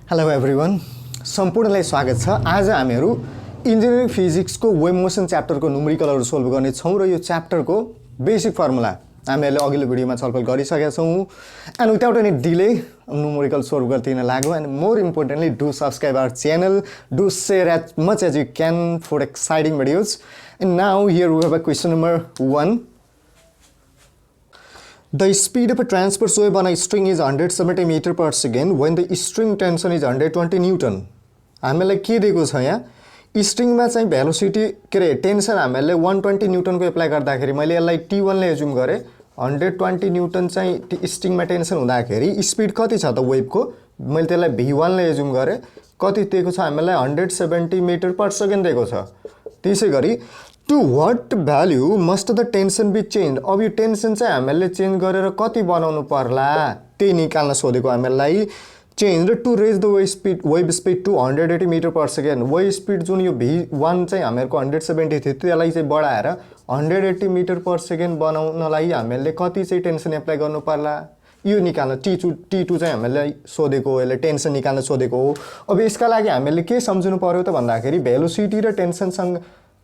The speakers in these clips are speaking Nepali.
हेलो एभ्रिवान, सम्पूर्णलाई स्वागत छ। आज हामीहरू इन्जिनियरिङ फिजिक्सको वेभ मोसन च्याप्टरको न्युमेरिकलहरू सोल्भ गर्ने छौँ र यो च्याप्टरको बेसिक फर्मुला हामीहरूले अघिल्लो भिडियोमा छलफल गरिसकेका छौँ। And without any delay numerical solve गर्न लाग्यो। And more importantly do subscribe our channel, do share as much as you can for exciting videos. And now here we have a question number 1. The speed of a transverse wave on a string is 170 meter per second when the string tension is 120 Newton. हामीलाई के दिएको छ यहाँ स्ट्रिङमा चाहिँ भेलोसिटी के अरे टेन्सन हामीले 120 न्युटनको एप्लाई गर्दाखेरि मैले यसलाई T1 ले एज्युम गरेँ। 120 न्युटन चाहिँ स्ट्रिङमा टेन्सन हुँदाखेरि स्पिड कति छ त वेभको, मैले त्यसलाई V1 ले एज्युम गरेँ। कति दिएको छ हामीलाई 170 मिटर पर सेकेन्ड दिएको छ। त्यसै गरी to what value must the tension be change. अब यो टेन्सन चाहिँ हामीले चेन्ज गरेर कति बनाउनु पर्ला त्यही निकाल्न सोधेको हामीलाई। Change to raise the wave speed to 180 metre per second. Wave speed जुन यो V1 चाहिँ हामीहरूको 170 थियो त्यसलाई चाहिँ बढाएर 180 मिटर पर सेकेन्ड बनाउनलाई हामीले कति चाहिँ टेन्सन एप्लाई गर्नु पर्ला यो निकाल्न T2 चाहिँ हामीलाई सोधेको, यसले टेन्सन निकाल्न सोधेको हो। अब यसका लागि हामीले के सम्झनु पर्यो त भन्दाखेरि भेलोसिटी र टेन्सनसँग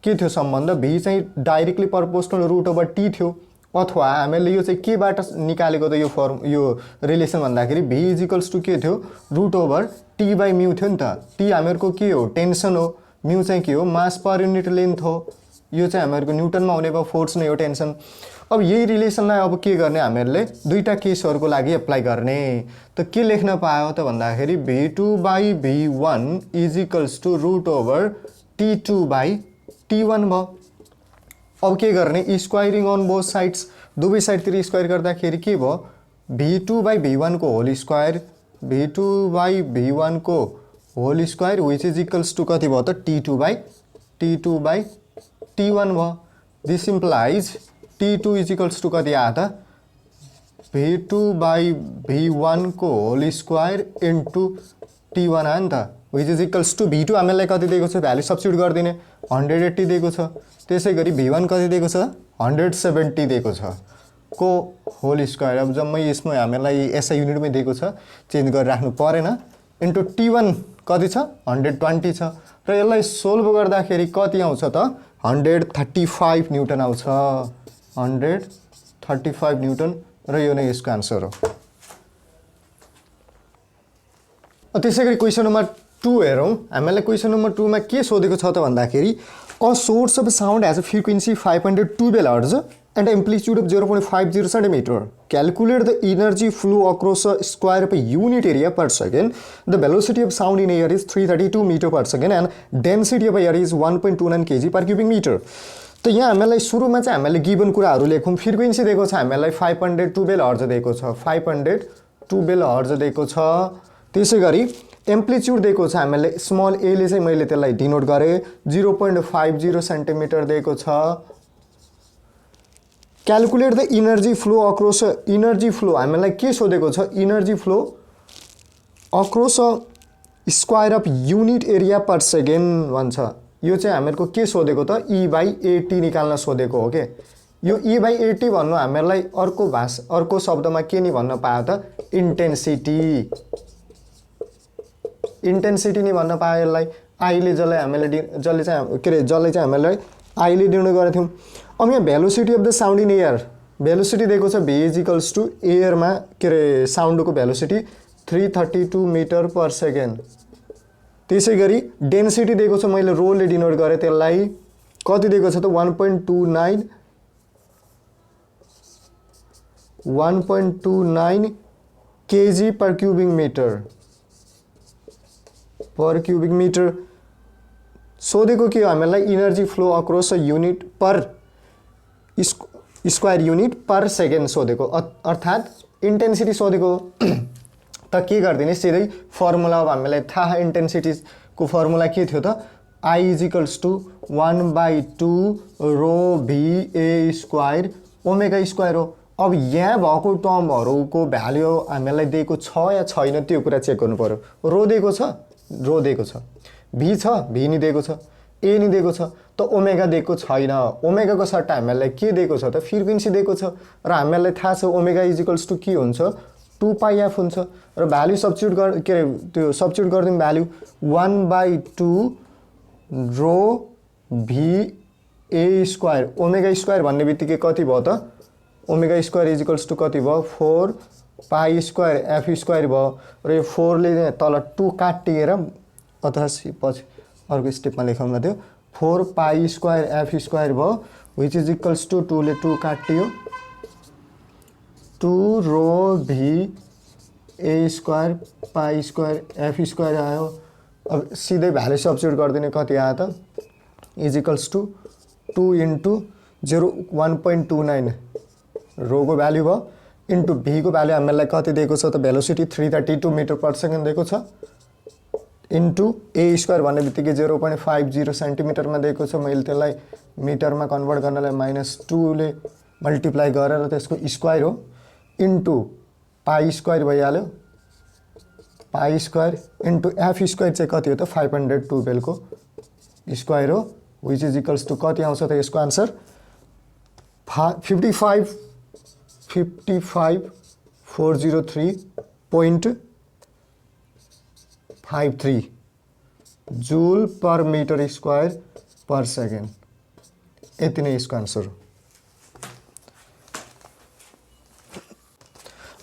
के थियो सम्बन्ध, V चाहिँ directly proportional root over T थियो। अथवा हामीले यो चाहिँ केबाट निकालेको त यो रिलेसन भन्दाखेरि V इजिकल्स टु के थियो, root over T by mu थियो नि त। T हामीहरूको के हो, टेन्सन हो। म्यू चाहिँ के हो, मास पर युनिट लेन्थ हो। यो चाहिँ हामीहरूको न्युटनमा हुने भयो, फोर्स नै हो टेन्सन। अब यही रिलेसनलाई अब के गर्ने हामीहरूले दुईटा केसहरूको लागि एप्लाई गर्ने। त के लेख्न पायो त भन्दाखेरि V2 by V1 equals to root over T2 by T1 भयो। अब के गर्ने, स्क्वायरिङ अन बोथ साइड्स, दुवै साइडतिर स्क्वायर गर्दाखेरि के भयो, V2 बाई V1 को whole square, V2 by V1 को whole square which is equals to कति भयो त T2 बाई T1 भयो। This implies T2 is equals to कति आयो त V2 बाई V1 को होल स्क्वायर इन्टु T1 आयो नि त, which is equals to V2 हामीलाई कति दिएको छ, भ्याल्यु सब्स्टिट्युट गरिदिने 180 दिएको छ। त्यसै गरी V1 कति दिएको छ, 170 दिएको छ को होल स्क्वायर। अब जम्मै यसमा हामीलाई एसआई युनिटमै दिएको छ, चेन्ज गरेर राख्नु परेन। इन्टु T1 कति छ, 120 छ। र यसलाई सोल्भ गर्दाखेरि कति आउँछ त 135 न्युटन आउँछ, 135 न्युटन। र यो नै यसको आन्सर हो। त्यसै गरी क्वेसन नम्बर 2 हेरौँ। हामीलाई क्वेसन नम्बर 2 मा के सोधेको छ त भन्दाखेरि a source of sound as a frequency 512 hertz and amplitude of 0.50 centimetre. Calculate the energy flow across a square of unit area per second. The velocity of sound in air is 332 metre per second and density of air is 1.29 kg per cubic metre. त यहाँ हामीलाई सुरुमा चाहिँ हामीले गिभन कुराहरू लेखौँ। फ्रिक्वेन्सी दिएको छ हामीलाई 512 हर्ज दिएको छ, 512 हर्ज दिएको छ। त्यसै गरी एम्प्लिट्युड दिएको छ हामीलाई स्मल ए ले चाहिँ मैले त्यसलाई डिनोट गरेँ, 0.50 सेन्टिमिटर दिएको छ। Calculate the energy flow across, energy flow हामीलाई के सोधेको छ, energy flow across a square of unit area per second भन्छ। यो चाहिँ हामीहरूको के सोधेको त E/AT निकाल्न सोधेको हो के। यो E/AT भन्नु हामीलाई अर्को शब्दमा के नि भन्न पायो त, इन्टेन्सिटी नै भन्न पायो यसलाई। आईले जसले चाहिँ हामीलाई आईले डिनोट गरेको थियौँ। अब यहाँ velocity of the sound in air, velocity दिएको छ V इजिकल्स टु एयरमा के अरे साउन्डको भेलोसिटी 332 मिटर पर सेकेन्ड। त्यसै गरी डेन्सिटी दिएको छ, मैले रोले डिनोट गरेँ त्यसलाई, कति दिएको छ त 1.29 kg पर क्युबिक मिटर। सोधेको के हो हामीलाई, energy flow across a unit per square unit per second सोधेको, अर्थात् इन्टेन्सिटी सोधेको। त के गरिदिने सिधै फर्मुला, अब हामीलाई थाहा इन्टेन्सिटीको फर्मुला के थियो त, I equals to 1/2 rho VA square omega square हो। अब यहाँ भएको टर्महरूको भ्याल्यु हामीलाई दिएको छ या छैन त्यो कुरा चेक गर्नु पर्यो। रो दिएको छ, रो दिएको छ, V छ, V नि दिएको छ, A नि दिएको छ, त ओमेगा दिएको छैन। ओमेगाको सट्टा हामीलाई के दिएको छ त, फ्रिक्वेन्सी दिएको छ। र हामीलाई थाहा छ ओमेगा इजिकल्स टु के हुन्छ, 2 पाई एफ हुन्छ र भ्याल्यु सब्स्टिट्युट गर के अरे त्यो सब्स्टिट्युट गरिदिउँ भ्याल्यु 1/2 रो भी ए स्क्वायर ओमेगा स्क्वायर भन्ने बित्तिकै कति भयो त omega square is equals to कति भयो 4 पाई स्क्वायर एफ स्क्वायर भयो र यो 4 ले तल 2 काटिएर अथवा पछि अर्को स्टेपमा लेखौँला त्यो 4 पाई स्क्वायर एफ स्क्वायर भयो विच इज इक्वल्स टु 2 ले 2 काटियो 2 रो भी ए square pi square f square आयो। अब सीधै भ्याल्यु सब्स्टिट्युट गरिदिने कति आयो त इज इक्वल्स टु 2 × 0 1.29 रोको भ्याल्यु भयो इन्टु भी को भ्याल्यु हामीलाई कति दिएको छ त भेलोसिटी 332 मिटर पर सेकेन्ड दिएको छ इन्टु ए स्क्वायर भन्ने बित्तिकै 0.50 सेन्टिमिटरमा दिएको छ। मैले त्यसलाई मिटरमा कन्भर्ट गर्नलाई -2 ले मल्टिप्लाई गरेर त्यसको स्क्वायर हो इन्टु पाई स्क्वायर भइहाल्यो pi square into F square चाहिँ कति हो त 512 को स्क्वायर हो विच इज इक्वल्स टु कति आउँछ त यसको answer 55403.53 joule per metre square per second यति नै यसको आन्सर हो।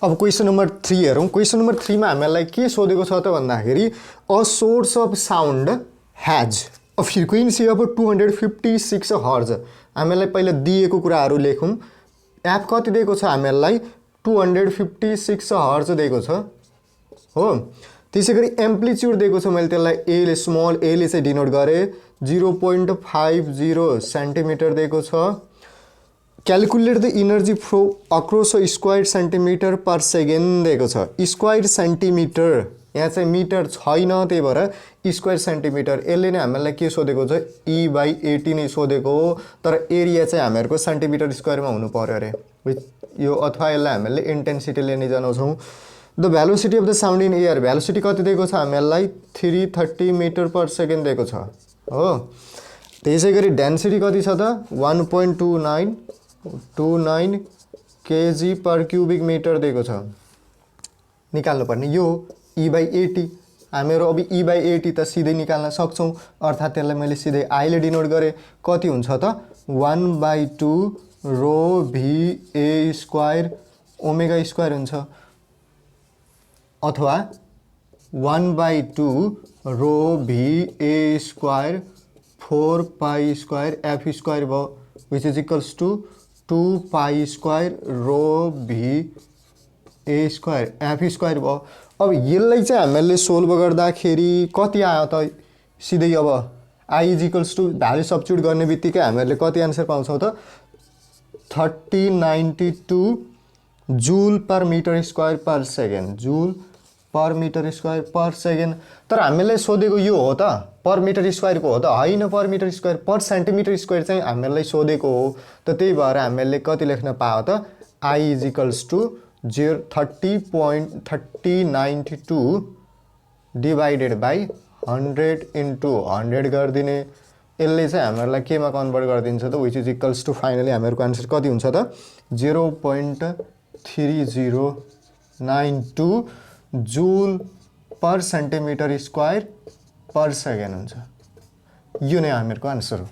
अब क्वेसन नम्बर 3 हेरौँ। क्वेसन नम्बर 3 मा हामीलाई के सोधेको छ त भन्दाखेरि a source of sound has a frequency of 256 hertz. हामीलाई पहिला दिएको कुराहरू लेखौँ। एफ कति दिएको छ हामीलाई 256 हर्ज दिएको छ हो। त्यसैगरी एम्प्लिट्युड दिएको छ मैले त्यसलाई ए ले स्मल ए ले चाहिँ डिनोट गरे 0.50 सेन्टिमिटर दिएको छ। Calculate the energy flow across a square centimetre per second दिएको छ। स्क्वायर सेन्टिमिटर यहाँ चाहिँ मिटर छैन त्यही भएर स्क्वायर सेन्टिमिटर यसले नै हामीलाई के सोधेको छ E/80 नै सोधेको हो तर एरिया चाहिँ हामीहरूको सेन्टिमिटर स्क्वायरमा हुनु पर्यो अरे यो अथवा यसलाई हामीले इन्टेन्सिटी लिने जनाउँछौँ। The velocity of the sound in air velocity कति दिएको छ हामीलाई 330 मिटर पर सेकेन्ड दिएको छ हो। त्यसै गरी डेन्सिटी कति छ त 1.29 केजी पर क्युबिक मिटर दिएको छ। निकाल्नु पर्ने यो E/80 हामीहरू अब E/80 त सिधै निकाल्न सक्छौँ अर्थात् त्यसलाई मैले सिधै I ले डिनोट गरेँ कति हुन्छ त 1/2 रो भी ए स्क्वायर ओमेगा स्क्वायर हुन्छ अथवा 1/2 रो भी ए square 4 pi square f square भयो which is equals to 2 pi square rho v A square f square भयो। अब यसलाई चाहिँ हामीले सोल्भ गर्दाखेरि कति आयो त सिधै अब I is equals to value substitute गर्ने बित्तिकै हामीहरूले कति आन्सर पाउँछौँ त 3092 joule per metre square per second joule per metre square per second. तर हामीलाई सोधेको यो हो त पर मीटर स्क्वायरको हो त होइन पर मीटर स्क्वायर पर सेन्टिमिटर स्क्वायर चाहिँ हामीलाई सोधेको हो त त्यही भएर हामीले कति लेख्न पायो त I is equals to 30.3092 divided by 100 × 100 गरिदिने यसले चाहिँ हामीहरूलाई केमा कन्भर्ट गरिदिन्छ त which is equals to finally हामीहरूको आन्सर कति हुन्छ त 0.3092 joule per centimetre square per second हुन्छ। यो नै हामीहरूको आन्सर हो।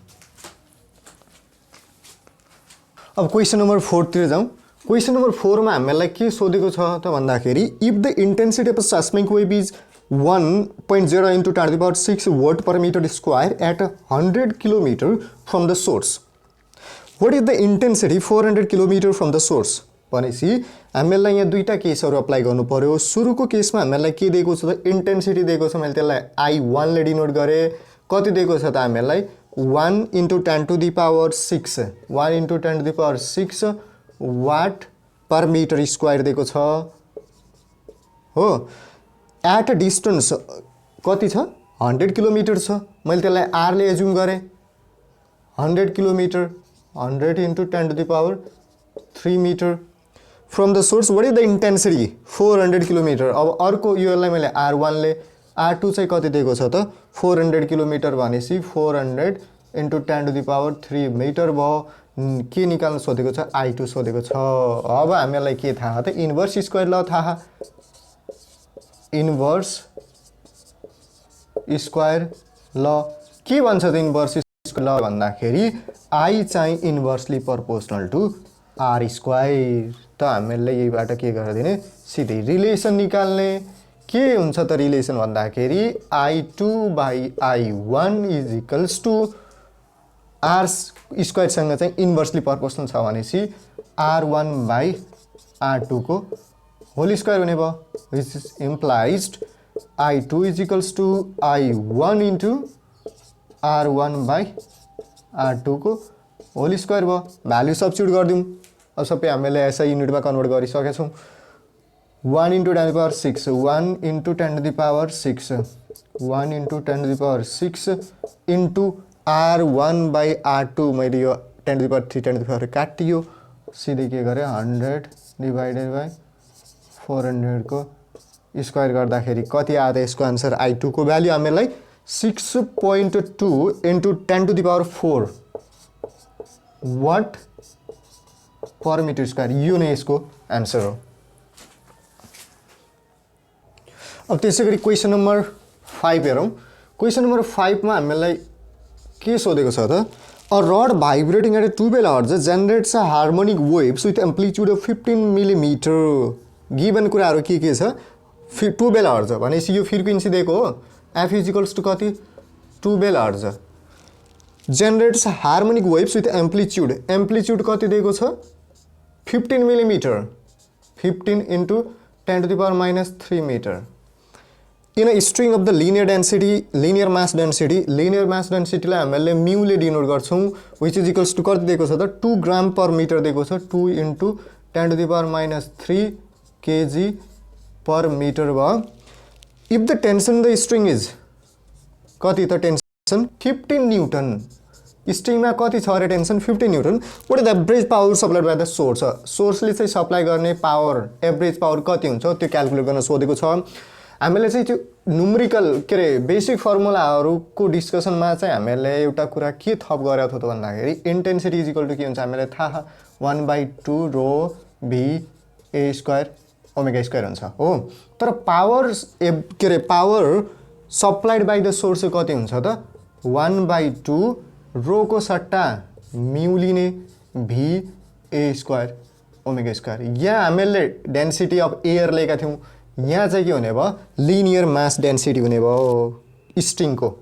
अब क्वेसन नम्बर 4 तिर जाउँ। क्वेसन नम्बर 4 मा हामीलाई के सोधेको छ त भन्दाखेरि if the intensity of seismic wave is 1.0 × 10⁶ watt per metre square at 100 kilometre from the source what is the intensity 400 kilometre from the source भनेपछि हामीलाई यहाँ दुईटा केसहरू अप्लाई गर्नु पर्यो। सुरुको केसमा हामीलाई के दिएको छ त इन्टेन्सिटी दिएको छ मैले त्यसलाई I1 ले डिनोट गरेँ कति दिएको छ त हामीलाई 1 × 10⁶ 1 × 10⁶ वाट पर मीटर स्क्वायर दिएको छ हो। एट अ डिस्टेन्स कति छ 100 किलोमिटर छ मैले त्यसलाई R ले एज्युम गरेँ 100 kilometre 100 × 10⁻³ metre from the source what is the intensity 400 kilometre. अब अर्को योलाई मैले R1 ले R2 चाहिँ कति दिएको छ त 400 किलोमिटर भनेपछि 400 × 10⁻³ मिटर भयो। के निकाल्न सोधेको छ I2 सोधेको छ। अब हामीलाई के थाहा त इन्भर्स स्क्वायर ल थाहा इन्भर्स स्क्वायर ल के भन्छ त इन्भर्स स्क्वायर ल भन्दाखेरि I चाहिँ inversely proportional to R square. त हामीले यहीबाट के गरिदिने सिधै रिलेसन निकाल्ने के हुन्छ त रिलेसन भन्दाखेरि I2 by I1 is equals to R स्क्वायरसँग चाहिँ इन्भर्सली प्रोपोर्सनल छ भनेपछि R1 by R2 को होल स्क्वायर हुने भयो which is implies I2 is equals to I1 into R1 by R2 को होल स्क्वायर भयो। भ्याल्यु सब्स्टिट्युट गरिदिउँ। अब सबै हामीले एसआई युनिटमा कन्भर्ट गरिसकेका छौँ। 1 into 10 to the power 6 1 into 10 to the power 6 1 into 10 to the power 6 into R1 by R2 मैले यो 10 to the power 3 10 to the power काटियो सिधै के गरे 100 डिवाइडेड बाई 400 को स्क्वायर गर्दाखेरि कति आयो यसको आन्सर I2 को भ्यालु हामीलाई 6.2 into 10 to the power 4 watt per metre square यो नै यसको आन्सर हो। अब त्यसै गरी क्वेसन नम्बर 5 हेरौँ। क्वेसन नम्बर 5 मा हामीलाई के सोधेको छ त a rod vibrating at 12 hertz generates a harmonic waves with amplitude of 15 millimetre. Given कुराहरू के छ 12 हर्ज भनेपछि यो फ्रिक्वेन्सी दिएको हो एफ इज इक्वल्स टु कति 12 hertz generates harmonic waves with amplitude कति दिएको छ 15 millimetre 15 into 10 to the power minus 3 meter in a string of the linear mass density लाई हामीले म्यू ले डिनोट गर्छौं which is equals to कति दिएको छ त 2 ग्राम पर मिटर दिएको छ 2 into 10 to the power minus 3 kg per meter भयो। if the tension the string is कति त टेन्सन 15 न्यूटन स्ट्रिङमा कति छ रे tension 15 newton what is the average power supplied by the source सोर्सले चाहिँ सप्लाई गर्ने पावर एभरेज पावर कति हुन्छ त्यो क्याल्कुलेट गर्न सोधेको छ। हामीले चाहिँ त्यो न्युमेरिकल के रे बेसिक फर्मुलाहरुको डिस्कसनमा चाहिँ हामीले एउटा कुरा के थप गरेको थियो त भन्दाखेरि इन्टेन्सिटी इज इक्वल टु के हुन्छ हामीलाई थाहा 1/2 rho v a square omega square हुन्छ हो। तर पावर के रे power supplied by the source कति हुन्छ त 1/2 रो को सट्टा म्यू लिने v a square omega square. यहाँ हामीले डेन्सिटी अफ एयर लिएका थियौं यहाँ चाहिँ के हुने भयो लिनियर मास डेन्सिटी हुने भयो स्ट्रिङको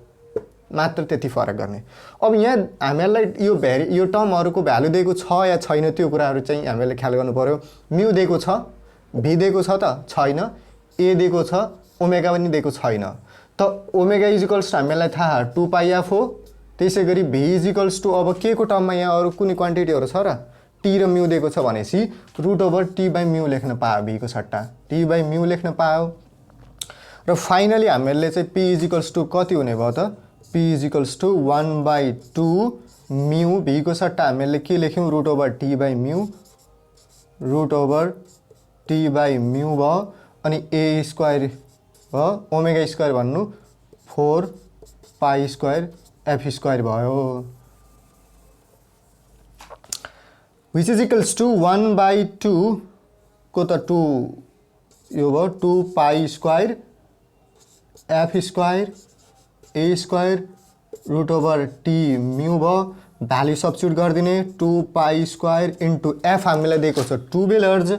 मात्र त्यति फरक गर्ने। अब यहाँ हामीलाई यो टर्महरुको भ्यालु दिएको छ या छैन त्यो कुराहरु चाहिँ हामीले ख्याल गर्नु पर्यो। म्यू दिएको छ v दिएको छ त छैन a दिएको छ ओमेगा पनि दिएको छैन त ओमेगा इज इक्वल्स टु हामीलाई थाहा 2 पाइ f हो। त्यसैगरी v इज इक्वल्स टु अब के को टर्ममा यहाँ अरु कुनै क्वान्टिटीहरु छ र t र म्यू दिएको छ भनेसी √t बाइ म्यू लेख्न पायो v को सट्टा t बाइ म्यू लेख्न पायो। र फाइनली हामीले चाहिँ p इज इक्वल्स टु कति हुने भयो त p is equals to 1/2 mu v को सट्टा हामीले के लेख्यौं √t by mu √t by mu भयो अनि a स्क्वायर भयो ओमेगा स्क्वायर भन्नु 4 पाइ स्क्वायर f स्क्वायर भयो which is equals to 1/2 को त 2 यो भयो 2 पाइ square f square a square √t mu भयो। भ्यालु सब्स्टिट्युट गरिदिने 2 पाइ स्क्वायर इन्टु f हामीलाई दिएको छ 12 हर्ज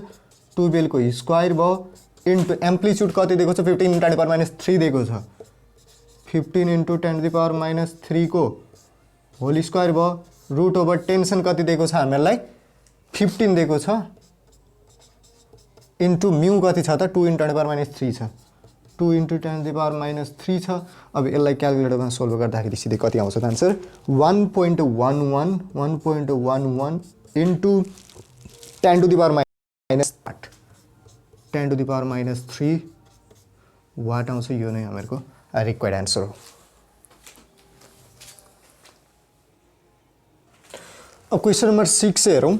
12 को स्क्वायर भयो इन्टु एम्प्लिट्युड कति दिएको छ 15 × 10⁻³ दिएको छ 15 × 10⁻³ को होल स्क्वायर भयो √टेन्सन कति दिएको छ हामीलाई 15 दिएको छ इन्टु म्यू कति छ त 2 × 10⁻³ छ 2 × 10⁻³ छ। अब यसलाई क्याल्कुलेटरमा सोल्भ गर्दाखेरि सिधै कति आउँछ त आन्सर 1.11 इन्टु 10⁻³ वाट आउँछ यो नै हामीहरुको रिक्वायर्ड आन्सर हो। अब क्वेशन नम्बर 6 हेरौं।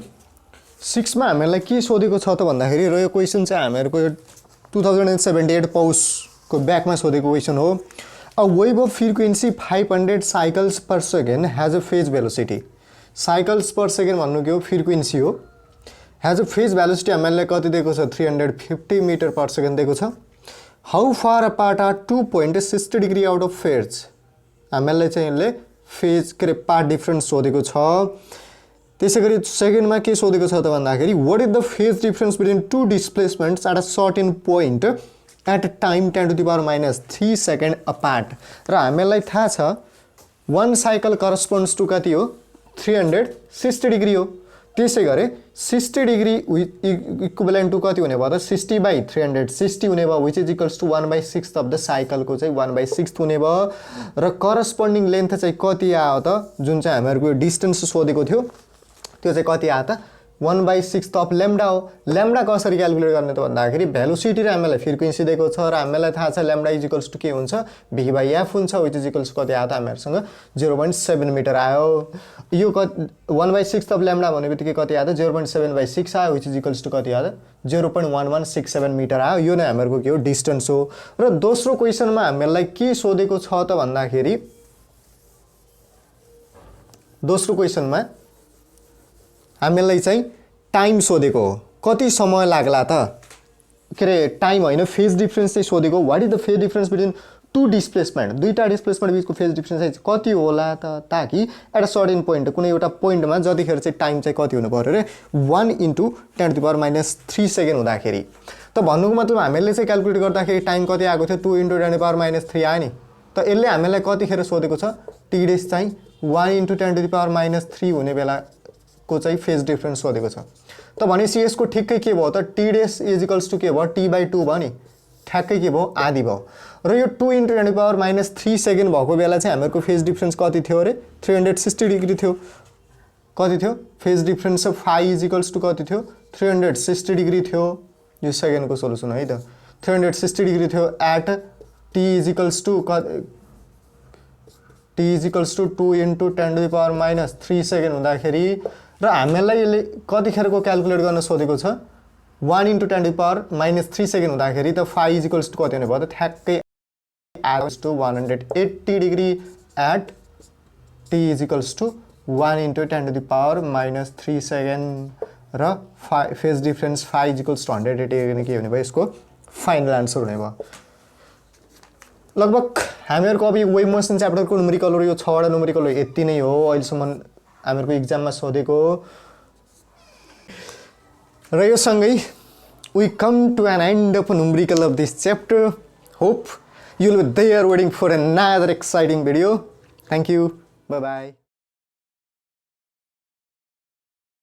6 मा हामीलाई के सोधेको छ त भन्दाखेरि र यो क्वेशन चाहिँ हामीहरुको 2078 पौष को ब्याकमा सोधेको क्वेशन हो। A wave of frequency 500 cycles per second has a phase velocity cycles per second भन्नु के हो फ्रिक्वेन्सी हो हेज अ फेज भेलोसिटी हामीलाई कति दिएको छ 350 मिटर पर सेकेन्ड दिएको छ how far apart are 2 points 60 degree out of phase हामीलाई चाहिँ यसले फेज के अरे पाथ डिफरेन्स सोधेको छ त्यसै गरी सेकेन्डमा के सोधेको छ त भन्दाखेरि what is the phase difference between two displacements at a certain point at a time 10⁻³ second apart र हामीलाई थाहा छ 1 साइकल करस्पोन्ड्स टु कति हो 360 डिग्री हो त्यसै गरी 60 डिग्री इक्विभलेन्ट टु कति हुने भयो त 60/360 हुने भयो which is equals to 1/6 of the साइकलको चाहिँ 1/6 हुने भयो र करस्पोन्डिङ लेन्थ चाहिँ कति आयो त जुन चाहिँ हामीहरूको डिस्टेन्स सोधेको थियो त्यो चाहिँ कति आयो त 1/6 अफ ल्याम्डा हो ल्याम्डा कसरी क्याल्कुलेट गर्ने त भन्दाखेरि भेलोसिटी र हामीलाई फ्रिक्वेन्सी दिएको छ र हामीलाई थाहा छ ल्याम्डा इज इक्वल्स टु के हुन्छ v/f हुन्छ विच इज इक्वल्स कति आयो त हामीहरूसँग 0.7 मिटर आयो यो 1/6 अफ ल्याम्डा भन्ने बित्तिकै कति आयो त 0.7/6 आयो विच इज इक्वल्स टु कति आयो त 0.1167 मिटर आयो यो नै हामीहरूको के हो डिस्टेन्स हो र दोस्रो क्वेसनमा हामीलाई के सोधेको छ त भन्दाखेरि दोस्रो क्वेसनमा हामीलाई चाहिँ टाइम सोधेको हो कति समय लाग्ला त के अरे टाइम होइन फेज डिफरेन्स चाहिँ सोधेको what is the phase difference between to displacement दुईटा डिस्प्लेसमेन्ट बिचको फेज डिफरेन्स चाहिँ कति होला त ताकि एट अ सर्टेन पोइन्ट कुनै एउटा पोइन्टमा जतिखेर चाहिँ टाइम चाहिँ कति हुनु पर्यो अरे 1 × 10⁻³ सेकेन्ड हुँदाखेरि त भन्नुको मतलब हामीले चाहिँ क्याल्कुलेट गर्दाखेरि टाइम कति आएको थियो 2 × 10⁻³ आयो नि त यसले हामीलाई कतिखेर सोधेको छ टी डेज चाहिँ 1 × 10⁻³ हुने बेला को चाहिँ फेज डिफरेन्स सोधेको छ त भनेपछि यसको ठिक्कै के भयो त t dash is equals to के भयो t/2 भयो नि ठ्याक्कै के भयो आधी भयो र यो 2 × 10⁻³ सेकेन्ड भएको बेला चाहिँ हामीहरूको फेज डिफरेन्स कति थियो अरे 360 डिग्री थियो कति थियो phase difference phi is equals to कति थियो 360 डिग्री थियो यो सेकेन्डको सोलुसन है त 360 डिग्री थियो at t is equals to t is equals to 2 × 10⁻³ second हुँदाखेरि र हामीलाई यसले कतिखेरको क्याल्कुलेट गर्न सोधेको छ 1 × 10⁻³ सेकेन्ड हुँदाखेरि त फाइ इज इक्वल्स टु कति हुने भयो त ठ्याक्कै to 180 degree at t is equals to 1 × 10⁻³ second र phase difference phi is equals to 180 के हुने भयो यसको फाइनल आन्सर हुने भयो लगभग हामीहरूको अब यो वेभ मोसन च्याप्टरको न्युमेरिकलहरु यो 6 वटा न्युमेरिकल यति नै हो अहिलेसम्म हामीहरूको एक्जाममा सोधेको र यो सँगै we come to an end of a numerical of this chapter. Hope you'll be there waiting for another exciting video. Thank you. Bye bye.